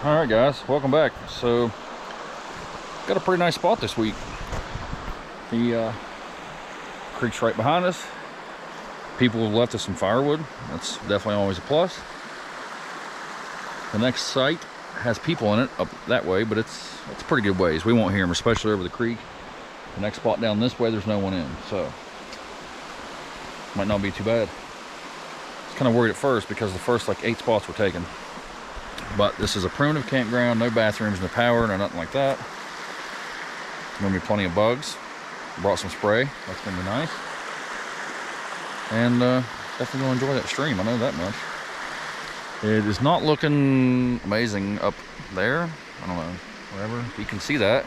All right, guys, welcome back. So, got a pretty nice spot this week. The creek's right behind us. People have left us some firewood. That's definitely always a plus. The next site has people in it up that way, but it's a pretty good ways. We won't hear them, especially over the creek. The next spot down this way, there's no one in, so might not be too bad. I was kind of worried at first because the first like 8 spots were taken. But this is a primitive campground, no bathrooms, no power, no nothing like that. Gonna be plenty of bugs. Brought some spray, that's gonna be nice. And definitely gonna enjoy that stream, I know that much. It is not looking amazing up there. I don't know, whatever, if you can see that.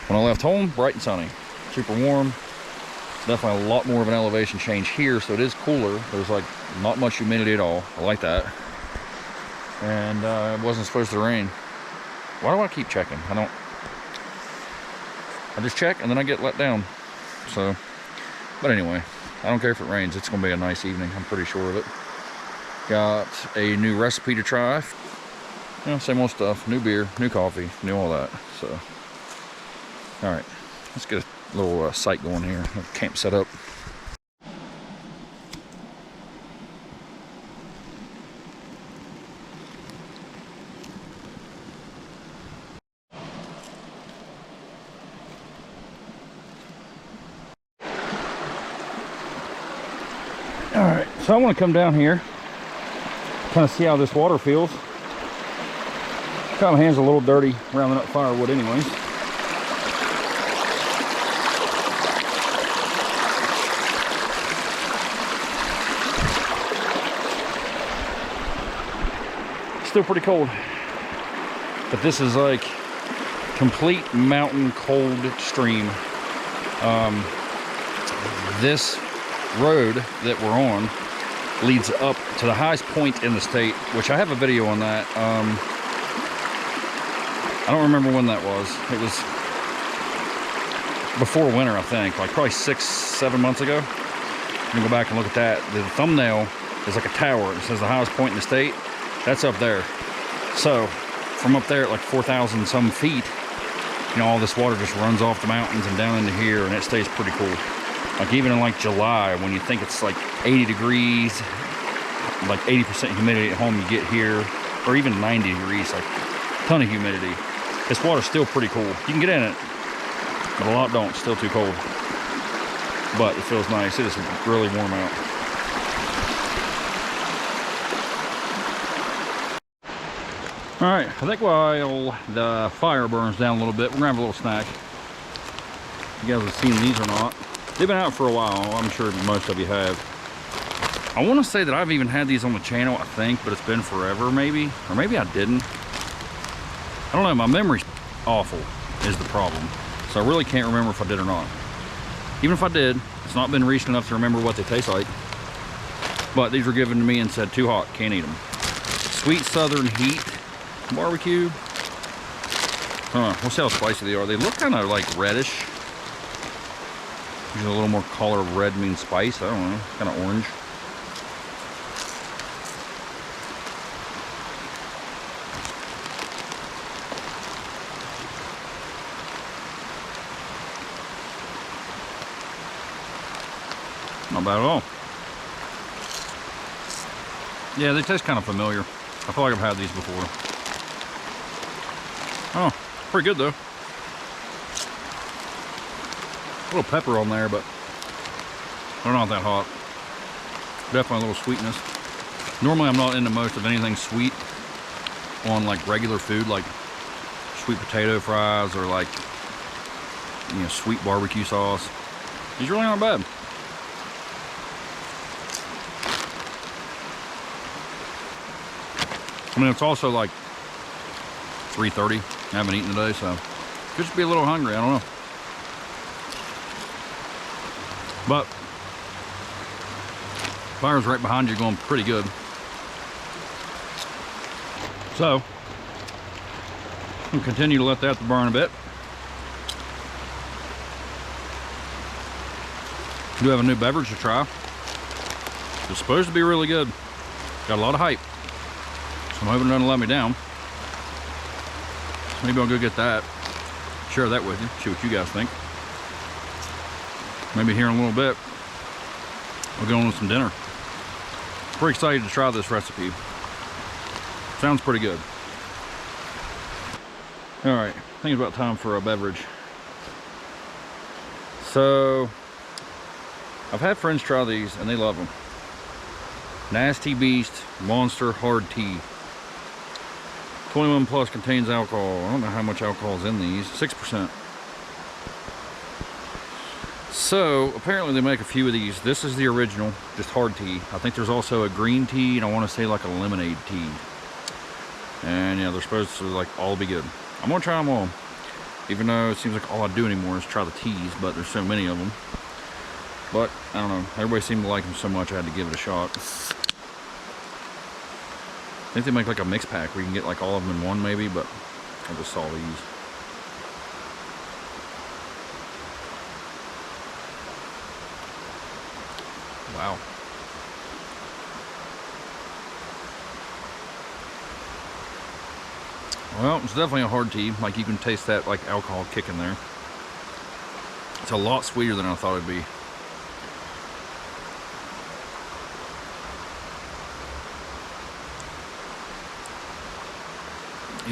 When I left home, bright and sunny, super warm. Definitely a lot more of an elevation change here, so it is cooler. There's like not much humidity at all. I like that. And it wasn't supposed to rain. Why do I keep checking? I just check and then I get let down. So, but anyway, I don't care if it rains. It's gonna be a nice evening. I'm pretty sure of it. Got a new recipe to try. You know, same old stuff. New beer, new coffee, new all that. So, all right, let's get a little site going here. Camp set up. All right, so I want to come down here, kind of see how this water feels. Got my hands a little dirty rounding up firewood anyways. Still pretty cold, but this is like complete mountain cold stream. This road that we're on leads up to the highest point in the state, which I have a video on that. I don't remember when that was. It was before winter, I think, like probably 6-7 months ago. You can go back and look at that. The thumbnail is like a tower. It says the highest point in the state. That's up there. So from up there at like 4,000 some feet, you know, all this water just runs off the mountains and down into here, and it stays pretty cool. Like even in like July, when you think it's like 80 degrees, like 80% humidity at home, you get here, or even 90 degrees, like a ton of humidity. This water's still pretty cool. You can get in it, but a lot don't, still too cold. But it feels nice. It is really warm out. All right, I think while the fire burns down a little bit, we're gonna have a little snack. You guys have seen these or not. They've been out for a while. I'm sure most of you have. I want to say that I've even had these on the channel, I think, but it's been forever maybe. Or maybe I didn't. I don't know, my memory's awful is the problem. So I really can't remember if I did or not. Even if I did, it's not been recent enough to remember what they taste like. But these were given to me and said, too hot, can't eat them. Sweet Southern Heat barbecue. We'll see how spicy they are. They look kind of like reddish. Usually a little more color of red means spice. I don't know, kind of orange. Not bad at all. Yeah, they taste kind of familiar. I feel like I've had these before. Oh, pretty good though. A little pepper on there, but they're not that hot. Definitely a little sweetness. Normally I'm not into most of anything sweet on like regular food, like sweet potato fries or like, you know, sweet barbecue sauce. These really aren't bad. I mean, it's also like 3:30. I haven't eaten today, so could just be a little hungry, I don't know. But fire's right behind you, going pretty good. So we'll continue to let that burn a bit. Do have a new beverage to try. It's supposed to be really good. Got a lot of hype. I'm hoping it doesn't let me down. Maybe I'll go get that, share that with you, see what you guys think. Maybe here in a little bit, we'll go on with some dinner. Pretty excited to try this recipe. Sounds pretty good. All right, I think it's about time for a beverage. So, I've had friends try these and they love them. Nasty Beast Monster Hard Tea. 21 plus, contains alcohol. I don't know how much alcohol is in these. 6%. So apparently they make a few of these. This is the original, just hard tea. I think there's also a green tea, and I want to say like a lemonade tea. And yeah, they're supposed to like all be good. I'm gonna try them all, even though it seems like all I do anymore is try the teas, but there's so many of them. But I don't know, everybody seemed to like them so much I had to give it a shot. I think they make like a mix pack where you can get like all of them in one maybe, but I just saw these. Wow. Well, it's definitely a hard tea. Like you can taste that like alcohol kick in there. It's a lot sweeter than I thought it'd be.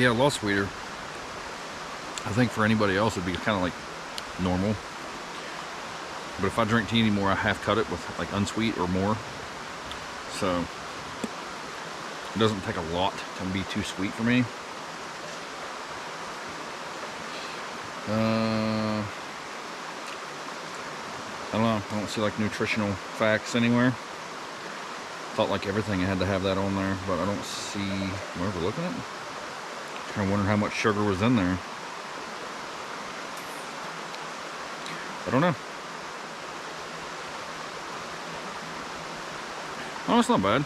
Yeah, a lot sweeter. I think for anybody else it'd be kind of like normal. But if I drink tea anymore, I half cut it with like unsweet or more. So it doesn't take a lot to be too sweet for me. I don't know. I don't see like nutritional facts anywhere. Thought like everything had to have that on there, but I don't see. Am I overlooking it? Kind of wondering how much sugar was in there. I don't know. Oh, it's not bad.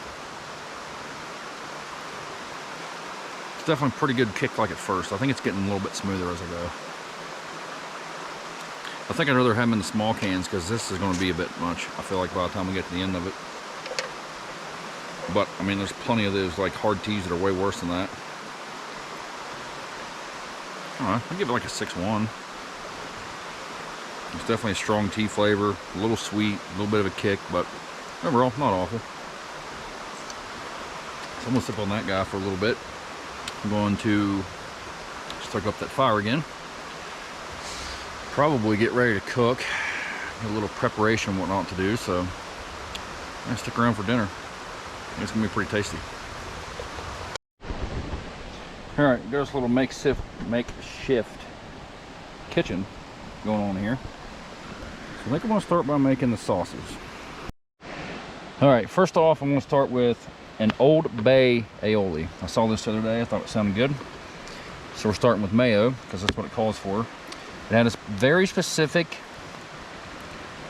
It's definitely a pretty good kick like at first. I think it's getting a little bit smoother as I go. I think I'd rather have them in the small cans because this is going to be a bit much, I feel like, by the time we get to the end of it. But, I mean, there's plenty of those like hard teas that are way worse than that. I'd give it like a 6.1. It's definitely a strong tea flavor, a little sweet, a little bit of a kick, but overall, not awful. So I'm going to sip on that guy for a little bit. I'm going to stoke up that fire again. Probably get ready to cook. Got a little preparation and whatnot to do, so I'm stick around for dinner. It's going to be pretty tasty. Alright, there's a little makeshift kitchen going on here. So I think I'm going to start by making the sauces. Alright, first off I'm going to start with an Old Bay aioli. I saw this the other day, I thought it sounded good. So we're starting with mayo, because that's what it calls for. It had a very specific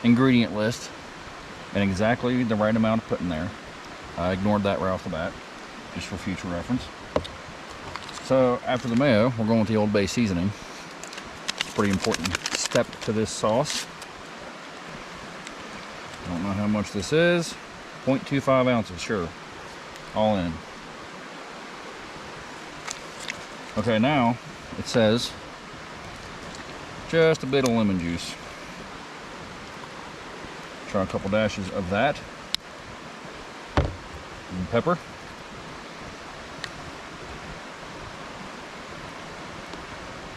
ingredient list and exactly the right amount to put in there. I ignored that right off the bat, just for future reference. So after the mayo, we're going with the Old Bay seasoning. Pretty important step to this sauce. I don't know how much this is. 0.25 ounces, sure. All in. Okay, now it says just a bit of lemon juice. Try a couple dashes of that. And pepper.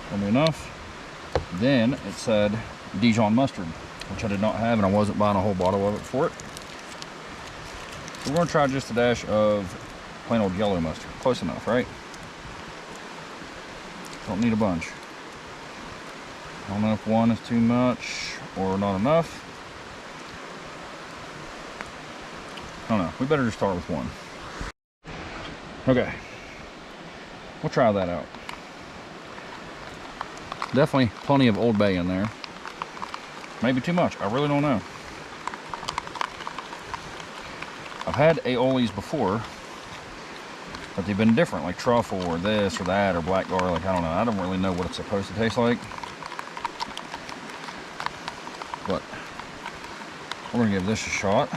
Probably enough. Then it said Dijon mustard, which I did not have, and I wasn't buying a whole bottle of it for it. So we're going to try just a dash of plain old yellow mustard. Close enough, right? Don't need a bunch. I don't know if one is too much or not enough. I don't know. We better just start with one. Okay. We'll try that out. Definitely plenty of Old Bay in there. Maybe too much. I really don't know. I've had aiolis before, but they've been different, like truffle or this or that or black garlic. I don't know. I don't really know what it's supposed to taste like. But we're going to give this a shot.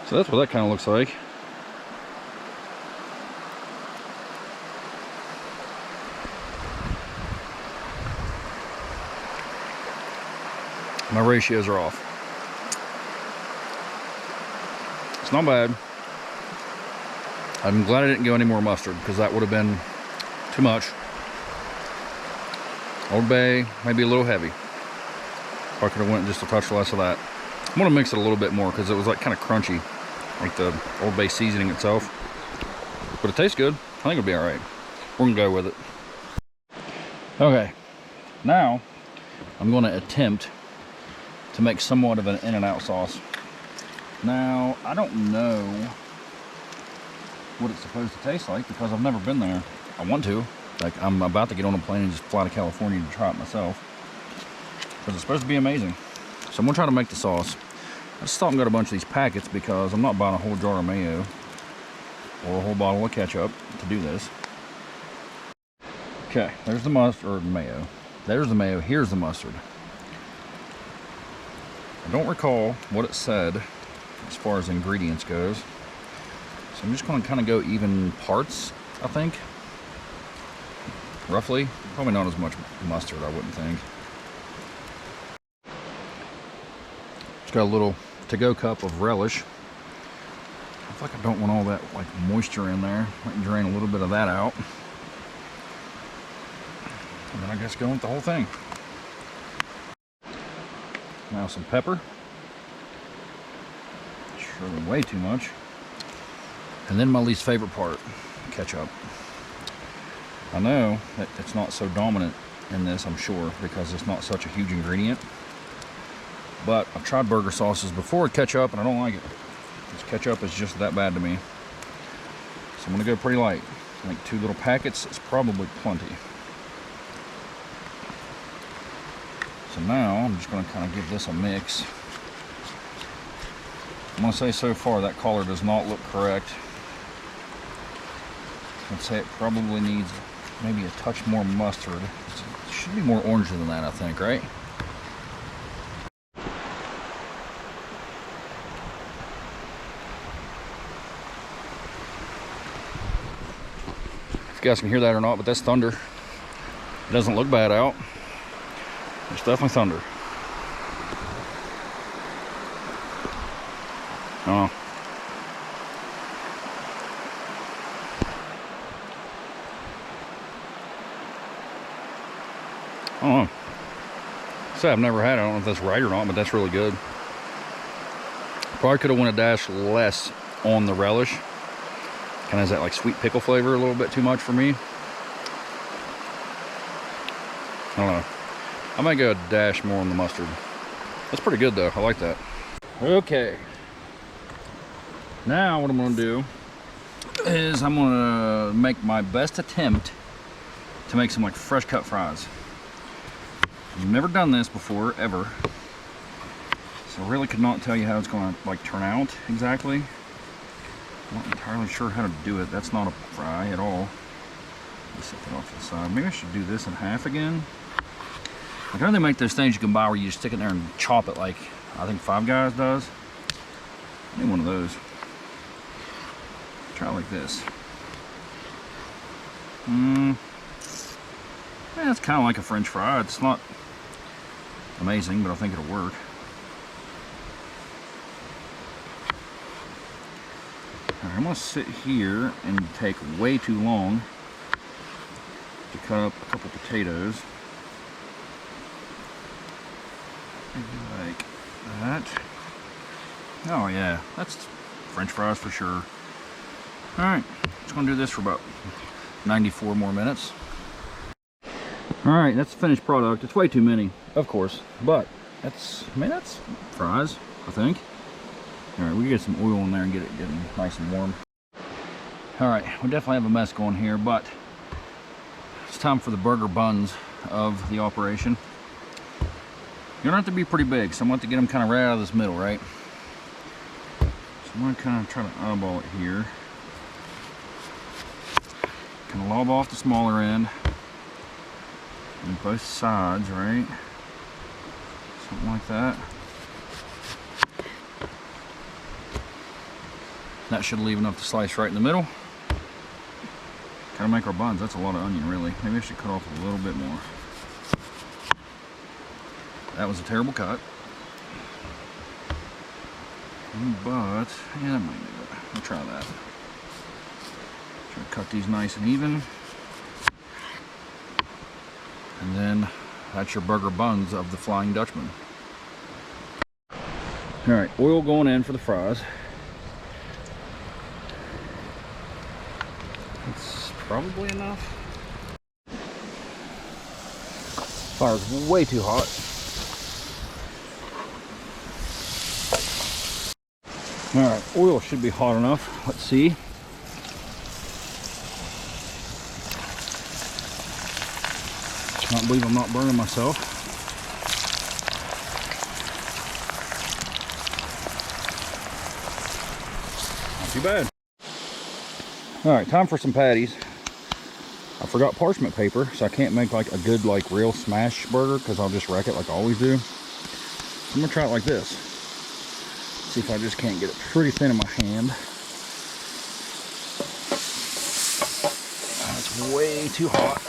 So that's what that kind of looks like. My ratios are off. It's not bad. I'm glad I didn't go any more mustard because that would have been too much. Old Bay, maybe a little heavy. I could have went just a touch less of that. I'm gonna mix it a little bit more because it was like kind of crunchy, like the Old Bay seasoning itself. But it tastes good. I think it'll be all right. We're gonna go with it. Okay, now I'm gonna attempt to make somewhat of an In-N-Out sauce. Now, I don't know what it's supposed to taste like because I've never been there. I want to. Like, I'm about to get on a plane and just fly to California to try it myself. Because it's supposed to be amazing. So I'm gonna try to make the sauce. I just thought I got a bunch of these packets because I'm not buying a whole jar of mayo or a whole bottle of ketchup to do this. Okay, there's the mustard, or mayo. There's the mayo, here's the mustard. I don't recall what it said as far as ingredients goes. So I'm just gonna kind of go even parts, I think. Roughly. Probably not as much mustard, I wouldn't think. Just got a little to-go cup of relish. I feel like I don't want all that like moisture in there. Might drain a little bit of that out. And then I guess go with the whole thing. Now some pepper. Surely way too much. And then my least favorite part, ketchup. I know that it's not so dominant in this, I'm sure, because it's not such a huge ingredient. But I've tried burger sauces before with ketchup and I don't like it. This ketchup is just that bad to me. So I'm gonna go pretty light. I think 2 little packets is probably plenty. So now I'm just gonna kind of give this a mix. I'm gonna say so far that color does not look correct. I'd say it probably needs maybe a touch more mustard. It should be more orange than that, I think, right? If you guys can hear that or not, but that's thunder. It doesn't look bad out. It's definitely thunder. Oh. I don't know. So I've never had it. I don't know if that's right or not, but that's really good. Probably could have went a dash less on the relish. Kind of has that like sweet pickle flavor a little bit too much for me. I don't know. I might go a dash more on the mustard. That's pretty good though. I like that. Okay. Now what I'm gonna do is I'm gonna make my best attempt to make some like fresh cut fries. I've never done this before, ever. So I really could not tell you how it's gonna like turn out exactly. I'm not entirely sure how to do it. That's not a fry at all. Let's set that off to the side. Maybe I should do this in half again. I know they make those things you can buy where you just stick it there and chop it like I think Five Guys does. I need one of those. Try it like this. Yeah, it's kind of like a French fry. It's not amazing, but I think it'll work. Alright, I'm going to sit here and take way too long to cut up a couple potatoes. Maybe like that. Oh yeah, that's French fries for sure. Alright, just going to do this for about 94 more minutes. Alright, that's the finished product. It's way too many, of course, but that's, I mean, that's fries, I think. Alright, we can get some oil in there and get it getting nice and warm. Alright, we definitely have a mess going here, but it's time for the burger buns of the operation. You don't have to be pretty big, so I'm going to get them kind of right out of this middle, right? So I'm going to kind of try to eyeball it here. Kind of lob off the smaller end. On both sides, right? Something like that. That should leave enough to slice right in the middle. Gotta make our buns. That's a lot of onion, really. Maybe I should cut off a little bit more. That was a terrible cut. But, yeah, that might do it. We'll try that. Try to cut these nice and even. And then that's your burger buns of the Flying Dutchman. Alright, oil going in for the fries. That's probably enough. Fire's way too hot. Alright, oil should be hot enough. Let's see. Can't believe I'm not burning myself. Not too bad. Alright, time for some patties. I forgot parchment paper, so I can't make like a good like real smash burger because I'll just wreck it like I always do. I'm gonna try it like this. See if I just can't get it pretty thin in my hand. It's way too hot.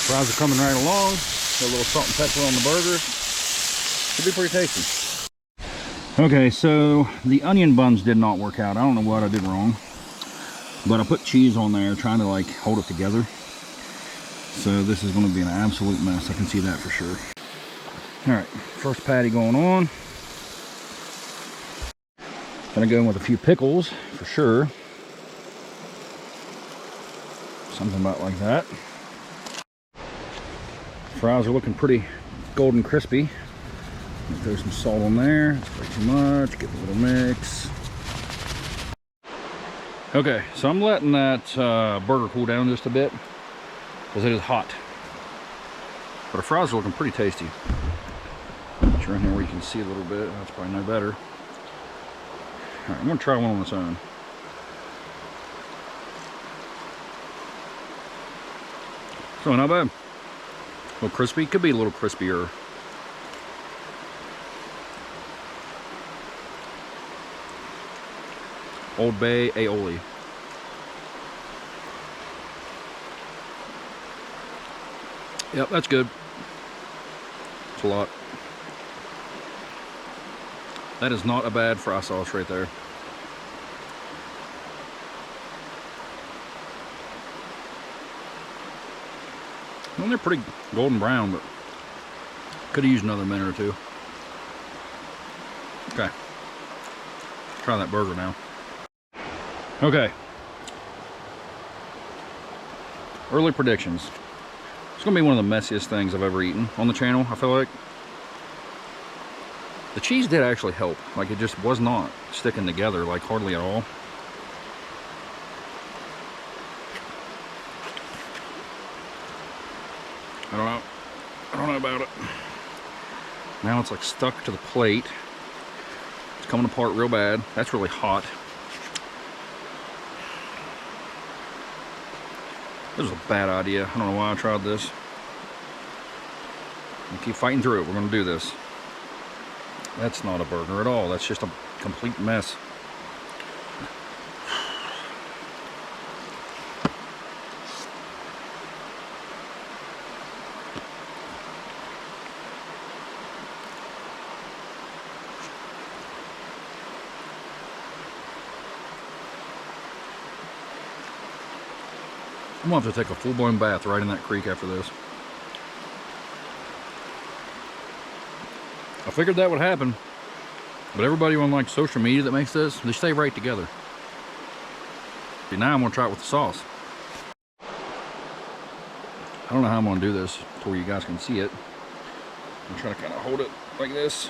Fries are coming right along. Got a little salt and pepper on the burger. Should be pretty tasty. Okay, so the onion buns did not work out. I don't know what I did wrong, but I put cheese on there trying to like hold it together. So this is going to be an absolute mess. I can see that for sure. All right, first patty going on. Gonna go in with a few pickles for sure. Something about like that. Fries are looking pretty golden crispy. Throw some salt on there. It's way too much. Give it a little mix. Okay, so I'm letting that burger cool down just a bit because it is hot. But the fries are looking pretty tasty. It's right here where you can see a little bit. That's probably no better. All right, I'm gonna try one on its own. So not bad. A little crispy. Could be a little crispier. Old Bay aioli. Yep, that's good. It's a lot. That is not a bad fry sauce right there. Well, they're pretty golden brown, but could have used another minute or two. Okay. Try that burger now. Okay. Early predictions. It's gonna be one of the messiest things I've ever eaten on the channel, I feel like. The cheese did actually help. Like, it just was not sticking together, like, hardly at all. I don't know about it. Now it's like stuck to the plate. It's coming apart real bad. That's really hot. This was a bad idea. I don't know why I tried this. We'll keep fighting through it. We're gonna do this. That's not a burger at all. That's just a complete mess. I'm gonna have to take a full-blown bath right in that creek after this. I figured that would happen, but everybody on like social media that makes this, they stay right together. See, now I'm gonna try it with the sauce. I don't know how I'm gonna do this to where you guys can see it. I'm trying to kind of hold it like this.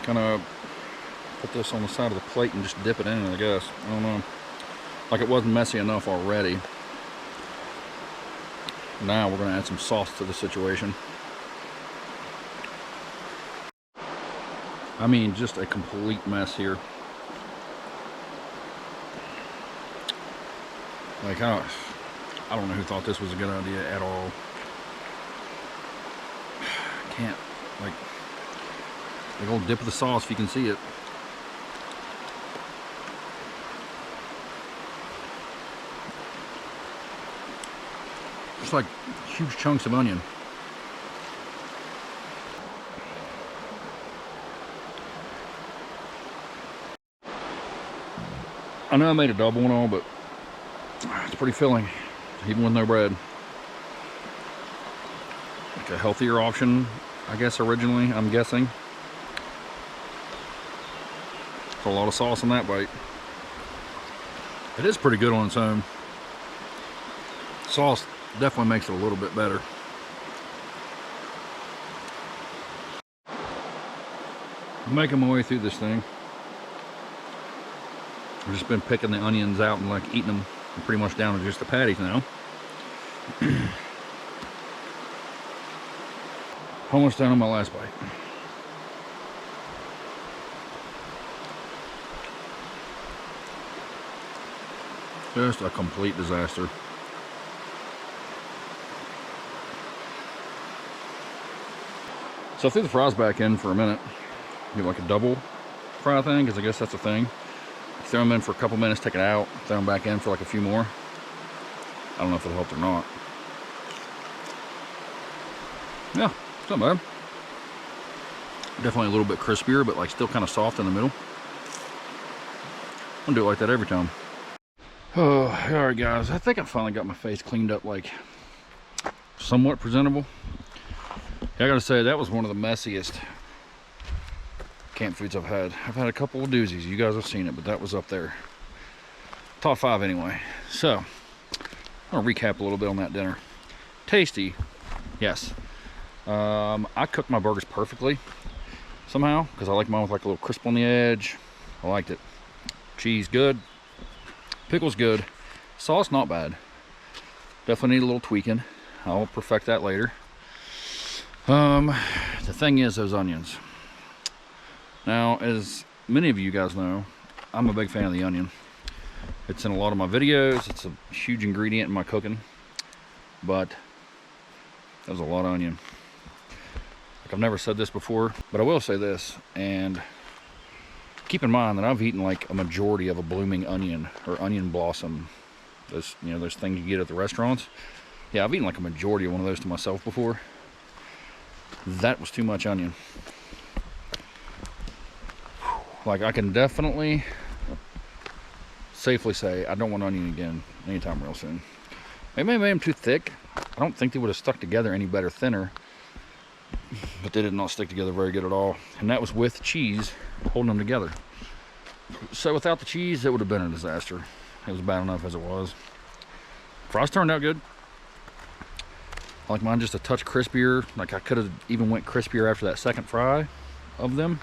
Kind of put this on the side of the plate and just dip it in, I guess. I don't know. Like it wasn't messy enough already. Now we're gonna add some sauce to the situation. I mean, just a complete mess here. Like, I don't know who thought this was a good idea at all. Can't, like, big old dip of the sauce if you can see it. Just like huge chunks of onion. I know I made a double and all, but it's pretty filling, even with no bread. Like a healthier option, I guess, originally, I'm guessing. There's a lot of sauce in that bite. It is pretty good on its own. Sauce definitely makes it a little bit better. I'm making my way through this thing. I've just been picking the onions out and like eating them. I'm pretty much down to just the patties now. Almost done on my last bite. Just a complete disaster. So I threw the fries back in for a minute. Get like a double fry thing, because I guess that's a thing. Throw them in for a couple minutes, take it out, throw them back in for like a few more. I don't know if it'll help or not. Yeah, it's not bad. Definitely a little bit crispier, but like still kind of soft in the middle. I'll do it like that every time. Oh, alright guys, I think I finally got my face cleaned up like somewhat presentable. Yeah, I gotta say, that was one of the messiest camp foods I've had. I've had a couple of doozies, you guys have seen it, but that was up there. Top 5 anyway. So, I'm gonna recap a little bit on that dinner. Tasty, yes. I cooked my burgers perfectly somehow, because I like mine with like a little crisp on the edge. I liked it. Cheese, good. Pickles, good. Sauce, not bad. Definitely need a little tweaking. I'll perfect that later. The thing is, those onions. Now, as many of you guys know, I'm a big fan of the onion. It's in a lot of my videos. It's a huge ingredient in my cooking. But that was a lot of onion. Like, I've never said this before, but I will say this. And keep in mind that I've eaten like a majority of a blooming onion or onion blossom. Those, you know, those things you get at the restaurants. Yeah, I've eaten like a majority of one of those to myself before. That was too much onion. Like, I can definitely safely say I don't want onion again anytime real soon. Maybe I made them too thick. I don't think they would have stuck together any better thinner, but they did not stick together very good at all. And that was with cheese holding them together. So without the cheese, it would have been a disaster. It was bad enough as it was. Fries turned out good. I like mine just a touch crispier. Like, I could have even went crispier after that second fry of them.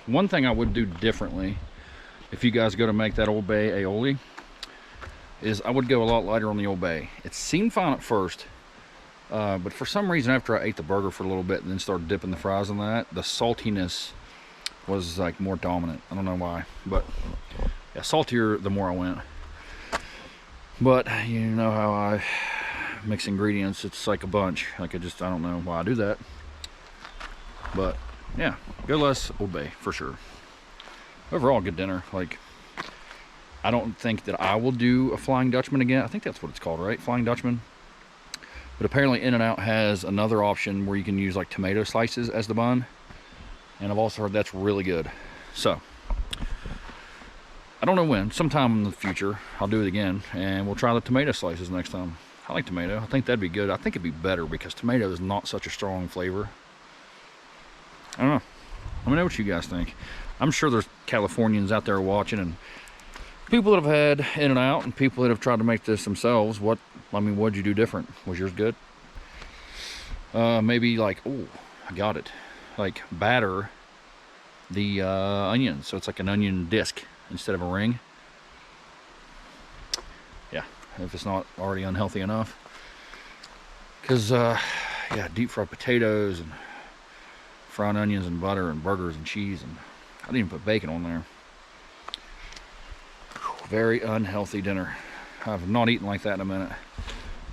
One thing I would do differently if you guys go to make that Old Bay aioli is I would go a lot lighter on the Old Bay. It seemed fine at first, but for some reason after I ate the burger for a little bit and then started dipping the fries in that, the saltiness was like more dominant. I don't know why, but yeah, saltier the more I went. But you know how I mix ingredients, it's like a bunch. Like, I don't know why I do that. But yeah, go less Old Bay for sure. Overall, good dinner. Like, I don't think that I will do a Flying Dutchman again. I think that's what it's called, right? Flying Dutchman. But apparently In-N-Out has another option where you can use like tomato slices as the bun. And I've also heard that's really good. So, I don't know when. Sometime in the future, I'll do it again. And we'll try the tomato slices next time. I like tomato. I think that'd be good. I think it'd be better because tomato is not such a strong flavor. I don't know. Let me know what you guys think. I'm sure there's Californians out there watching and people that have had In-N-Out and people that have tried to make this themselves. What'd you do different? Was yours good? Maybe like, oh, I got it. Like, batter the onions so it's like an onion disc instead of a ring. Yeah, if it's not already unhealthy enough. Because, yeah, deep fried potatoes and fried onions and butter and burgers and cheese, and I didn't even put bacon on there. Very unhealthy dinner. I've not eaten like that in a minute.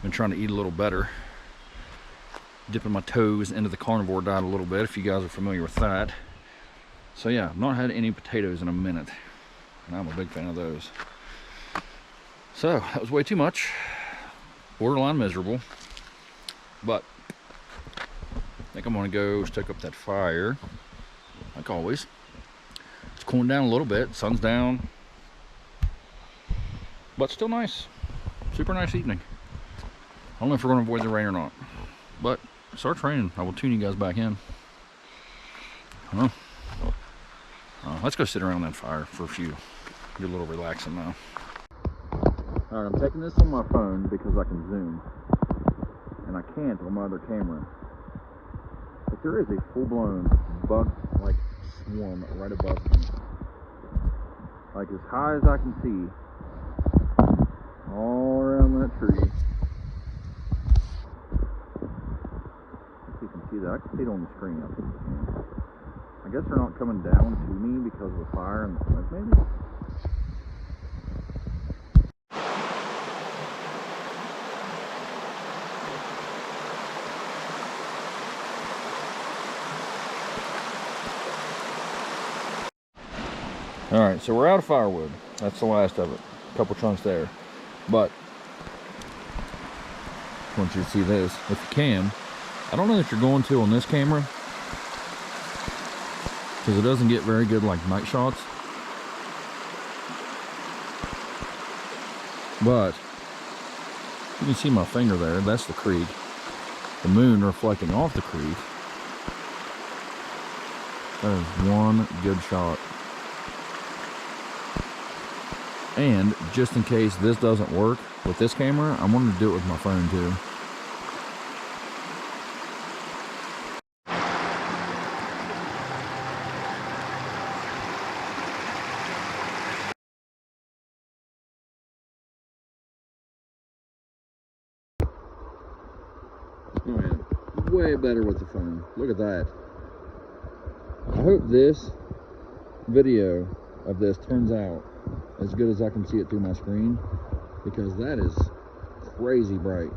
Been trying to eat a little better. Dipping my toes into the carnivore diet a little bit, if you guys are familiar with that. So yeah, I've not had any potatoes in a minute, and I'm a big fan of those. So that was way too much. Borderline miserable. But I think I'm gonna go stoke up that fire, like always. It's cooling down a little bit, sun's down. but still nice. Super nice evening. I don't know if we're going to avoid the rain or not, but it starts raining. I will tune you guys back in. I don't know. Let's go sit around that fire for a few. Get a little relaxing now. Alright, I'm taking this on my phone because I can zoom, and I can't on my other camera. But there is a full-blown bug-like swarm right above me. Like as high as I can see, all around that tree. If you can see that, I can see it on the screen. I think you can. I guess they're not coming down to me because of the fire and the smoke, maybe? Alright, so we're out of firewood. That's the last of it. A couple chunks there. But, I want you to see this. If you can, I don't know if you're going to on this camera, because it doesn't get very good like night shots. But, you can see my finger there. That's the creek. The moon reflecting off the creek. That is one good shot. And just in case this doesn't work with this camera, I'm going to do it with my phone too. Oh yeah, way better with the phone. Look at that. I hope this video of this turns out as good as I can see it through my screen, because that is crazy bright.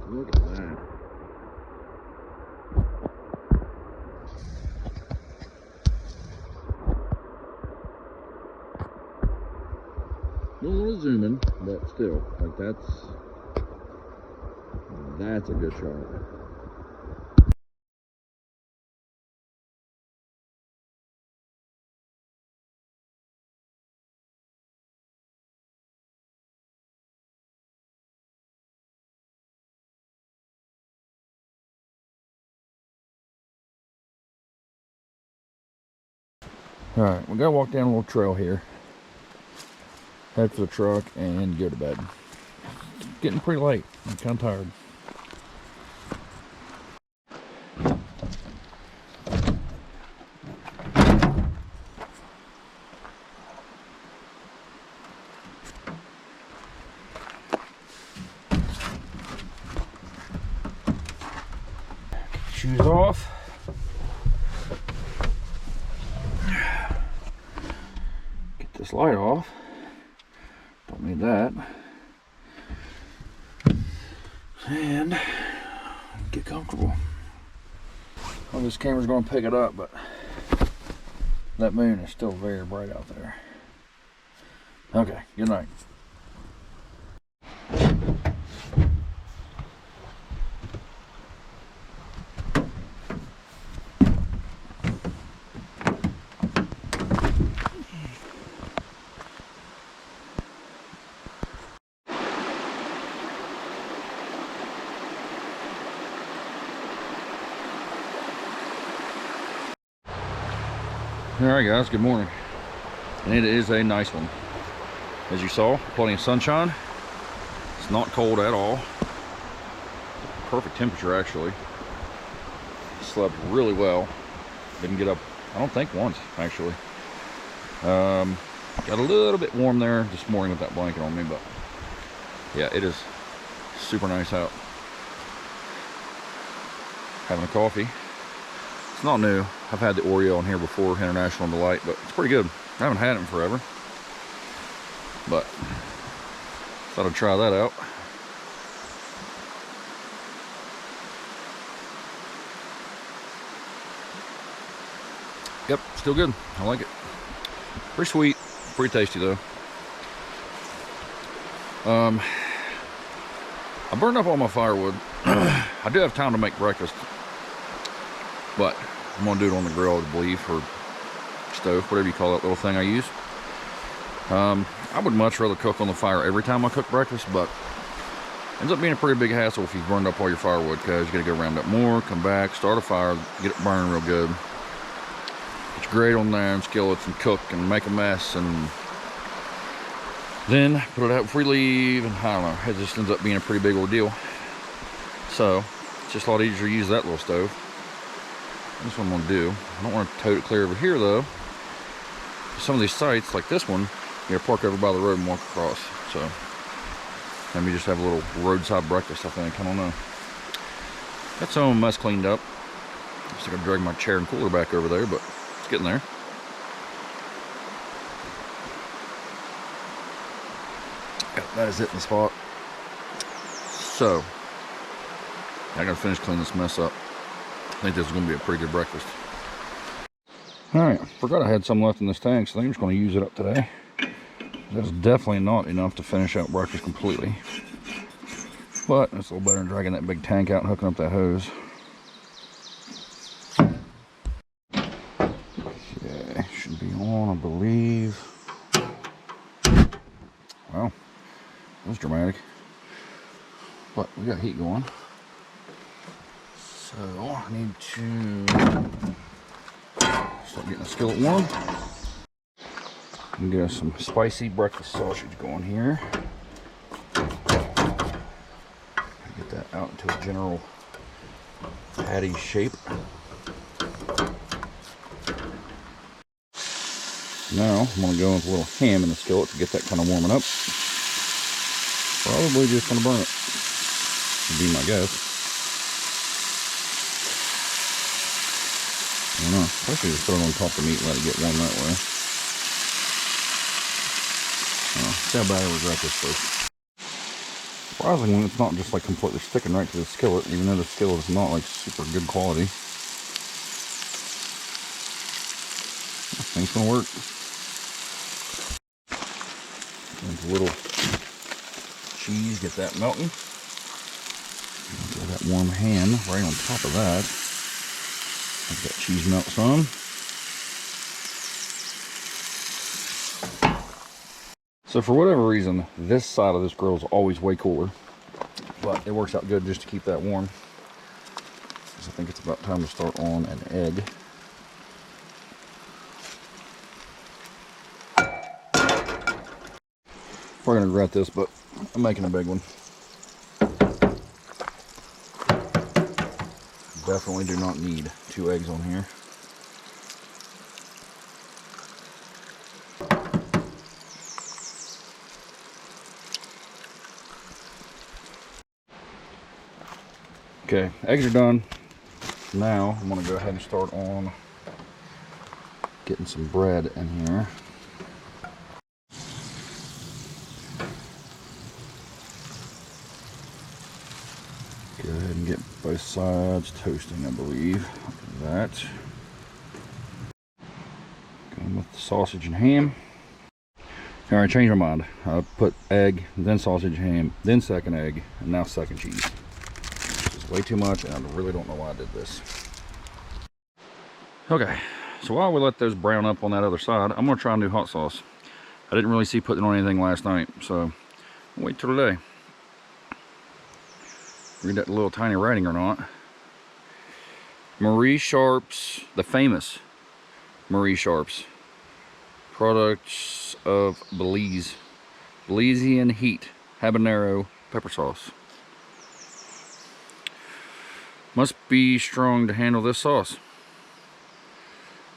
Look at that. Don't want to zoom in, but still, like that's a good shot. Alright, we gotta walk down a little trail here. Head for the truck and go to bed. It's getting pretty late. I'm kind of tired. Shoes off. Get this light off. Don't need that. And get comfortable. Well, this camera's going to pick it up, but that moon is still very bright out there. Okay, good night. Alright guys, good morning. And it is a nice one. As you saw, plenty of sunshine. It's not cold at all. Perfect temperature actually. Slept really well. Didn't get up, I don't think once actually. Got a little bit warm there this morning with that blanket on me, but yeah, it is super nice out. Having a coffee. It's not new. I've had the Oreo on here before, International Delight, but it's pretty good. I haven't had it in forever, but thought I'd try that out. Yep, still good. I like it. Pretty sweet, pretty tasty though. I burned up all my firewood. I do have time to make breakfast, but I'm gonna do it on the grill, I believe, or stove, whatever you call that little thing I use. I would much rather cook on the fire every time I cook breakfast, but it ends up being a pretty big hassle if you've burned up all your firewood, because you gotta go round up more, come back, start a fire, get it burning real good. It's great on there and skillets and cook and make a mess, and then put it out before you leave, and I don't know, it just ends up being a pretty big ordeal. So it's just a lot easier to use that little stove. That's what I'm gonna do. I don't want to tote it clear over here though. Some of these sites, like this one, you gotta park over by the road and walk across. So maybe just have a little roadside breakfast, I think. I don't know. Got some of the mess cleaned up. Just gotta drag my chair and cooler back over there, but it's getting there. Yep, that is it in the spot. So I gotta finish cleaning this mess up. I think this is gonna be a pretty good breakfast. Alright, forgot I had some left in this tank, so I think I'm just gonna use it up today. That's definitely not enough to finish out breakfast completely. But it's a little better than dragging that big tank out and hooking up that hose. Okay, should be on, I believe. Wow, that was dramatic. But we got heat going. So I need to start getting the skillet warm. And get us some spicy breakfast sausage going here. Get that out into a general patty shape. Now I'm going to go with a little ham in the skillet to get that kind of warming up. Probably just going to burn it, would be my guess. I don't know. I should just put it on top of the meat and let it get warm that way. See how bad I regret this first. Surprisingly, it's not just like completely sticking right to the skillet, even though the skillet is not like super good quality. I think it's gonna work. And a little cheese, get that melting. Get that warm ham right on top of that. Let that cheese melt some. So for whatever reason, this side of this grill is always way cooler, but it works out good just to keep that warm. So I think it's about time to start on an egg. Probably gonna regret this, but I'm making a big one. Definitely do not need 2 eggs on here. Okay, eggs are done. Now I'm gonna go ahead and start on getting some bread in here. Go ahead and get both sides toasting, I believe. Look at that. Going with the sausage and ham. All right, changed my mind. I put egg, then sausage, ham, then second egg, and now second cheese. It's way too much, and I really don't know why I did this. Okay, so while we let those brown up on that other side, I'm gonna try a new hot sauce. I didn't really see putting on anything last night, so I'll wait till today. Read that little tiny writing or not. Marie Sharp's, the famous Marie Sharp's, products of Belize. Belizean heat habanero pepper sauce. Must be strong to handle this sauce.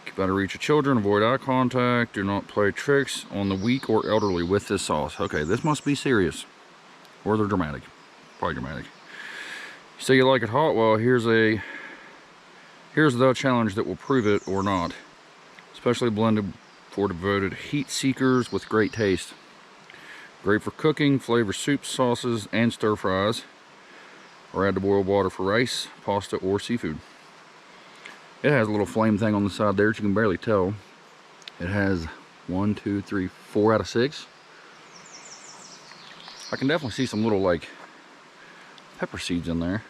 Keep out of reach of children, avoid eye contact, do not play tricks on the weak or elderly with this sauce. Okay, this must be serious. Or they're dramatic. Probably dramatic. You say you like it hot? Well, here's the challenge that will prove it or not. Especially blended for devoted heat seekers with great taste. Great for cooking, flavor soups, sauces, and stir fries. Or add to boiled water for rice, pasta, or seafood. It has a little flame thing on the side there that you can barely tell. It has 1, 2, 3, 4 out of 6. I can definitely see some little like pepper seeds in there.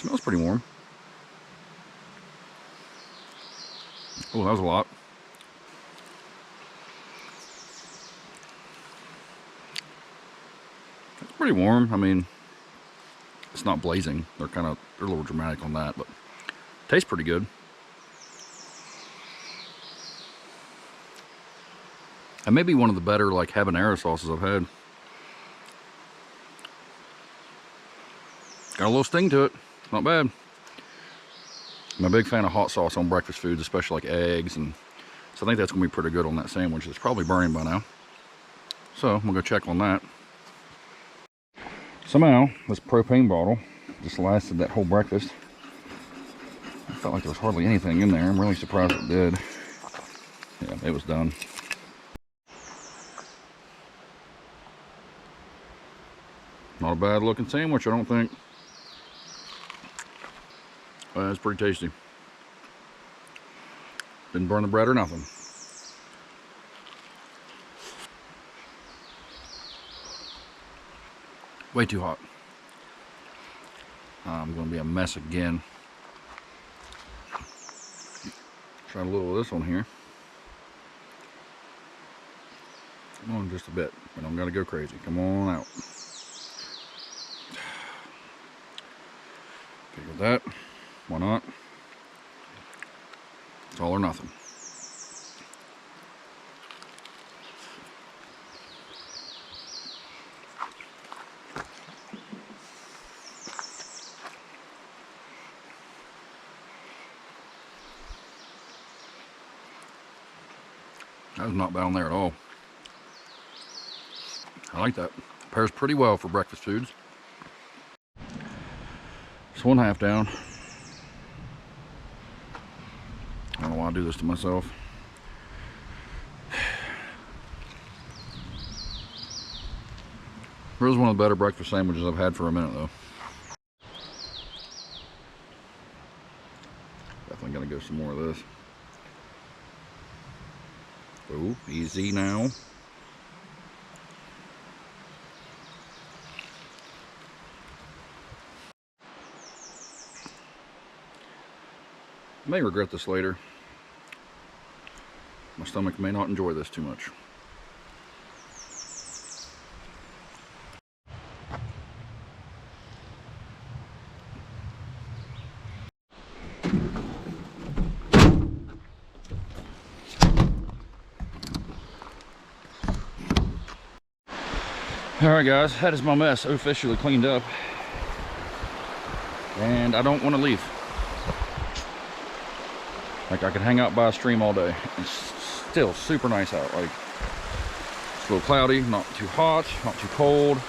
Smells pretty warm. Oh, that was a lot. It's pretty warm. I mean, it's not blazing. They're a little dramatic on that, but tastes pretty good. And maybe one of the better like habanero sauces I've had. Got a little sting to it. Not bad. I'm a big fan of hot sauce on breakfast foods, especially like eggs, and so I think that's gonna be pretty good on that sandwich. It's probably burning by now. So I'm gonna go check on that. Somehow this propane bottle just lasted that whole breakfast. I felt like there was hardly anything in there. I'm really surprised it did. Yeah, it was done. Not a bad looking sandwich, I don't think. It's pretty tasty. Didn't burn the bread or nothing. Way too hot. I'm going to be a mess again. Try a little of this one here. Come on, just a bit. We don't got to go crazy. Come on out. Okay, with that. Why not? It's all or nothing. That was not bad on there at all. I like that. Pairs pretty well for breakfast foods. It's 1/2 down. I don't know why I do this to myself. It was one of the better breakfast sandwiches I've had for a minute though. Definitely gonna go some more of this. Oh, easy now. I may regret this later. My stomach may not enjoy this too much. Alright guys, that is my mess officially cleaned up. And I don't want to leave. Like I could hang out by a stream all day. It's still super nice out. Like it's a little cloudy, not too hot, not too cold.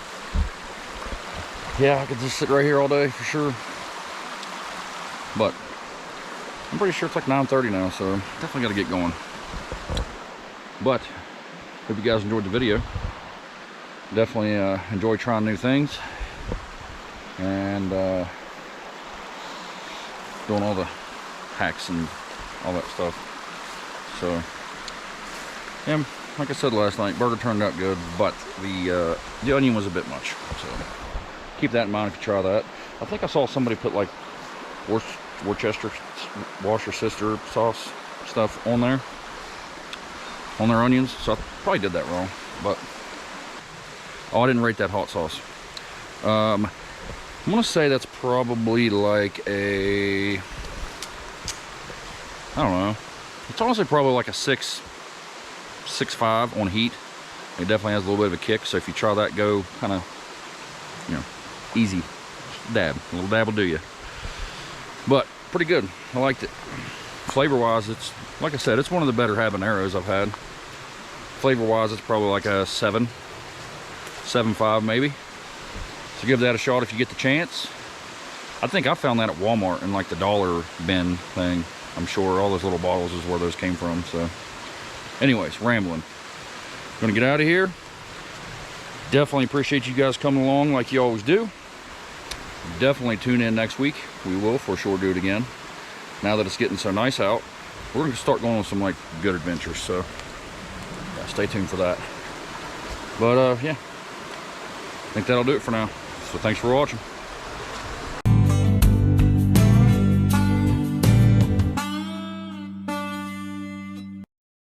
Yeah, I could just sit right here all day for sure. But I'm pretty sure it's like 9:30 now, so definitely got to get going. But hope you guys enjoyed the video. Definitely enjoy trying new things and doing all the hacks and all that stuff. So yeah, like I said last night, burger turned out good, but the onion was a bit much, so keep that in mind if you try that. I think I saw somebody put like Worcestershire sauce stuff on their onions, so I probably did that wrong. But oh, I didn't rate that hot sauce. I'm gonna say that's probably like a, I don't know. It's honestly probably like a 6.5 on heat. It definitely has a little bit of a kick. So if you try that, go kind of, you know, easy dab. A little dab will do you. But pretty good. I liked it. Flavor-wise, it's like I said, it's one of the better habaneros I've had. Flavor-wise, it's probably like a 7.5 maybe. So give that a shot if you get the chance. I think I found that at Walmart in like the dollar bin thing. I'm sure all those little bottles is where those came from. So anyways, rambling. Gonna get out of here. Definitely appreciate you guys coming along like you always do. Definitely tune in next week. We will for sure do it again. Now that it's getting so nice out, we're gonna start going on some like good adventures. So yeah, stay tuned for that. But yeah, I think that'll do it for now. So thanks for watching.